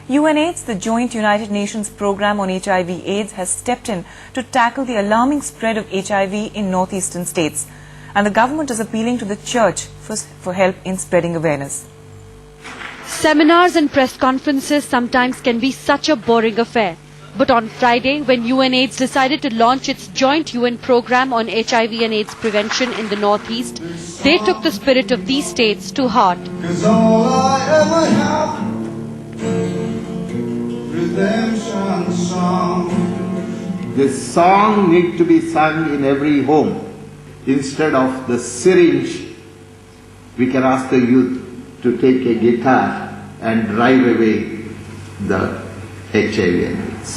UNAIDS, the joint United Nations program on HIV/AIDS, has stepped in to tackle the alarming spread of HIV in northeastern states. And the government is appealing to the church for help in spreading awareness. Seminars and press conferences sometimes can be such a boring affair. But on Friday, when UNAIDS decided to launch its joint UN program on HIV and AIDS prevention in the Northeast, they took the spirit of these states to heart. This song needs to be sung in every home. Instead of the syringe, we can ask the youth to take a guitar and drive away the HIV and AIDS.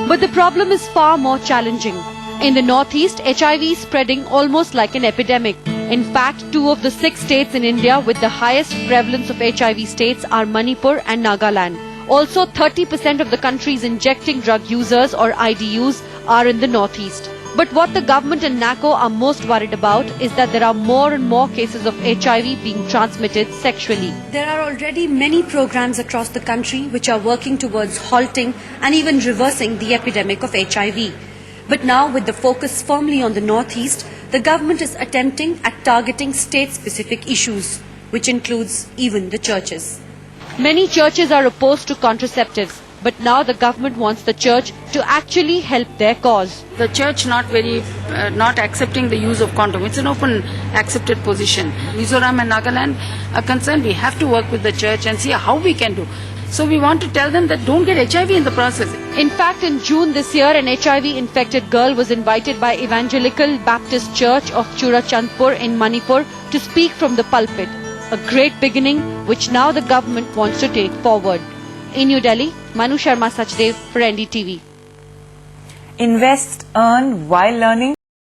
But the problem is far more challenging. In the Northeast, HIV is spreading almost like an epidemic. In fact, 2 of the 6 states in India with the highest prevalence of HIV states are Manipur and Nagaland. Also, 30% of the country's injecting drug users or IDUs are in the Northeast. But what the government and NACO are most worried about is that there are more and more cases of HIV being transmitted sexually. There are already many programs across the country which are working towards halting and even reversing the epidemic of HIV. But now, with the focus firmly on the Northeast, the government is attempting at targeting state-specific issues, which includes even the churches. Many churches are opposed to contraceptives, but now the government wants the church to actually help their cause. The church not accepting the use of condom. It's an open accepted position. Mizoram and Nagaland are concerned. We have to work with the church and see how we can do. So we want to tell them that don't get HIV in the process. In fact, in June this year, an HIV-infected girl was invited by Evangelical Baptist Church of Churachandpur in Manipur to speak from the pulpit. A great beginning which now the government wants to take forward. In New Delhi, Manu Sharma Sachdev for NDTV. Invest, earn while learning.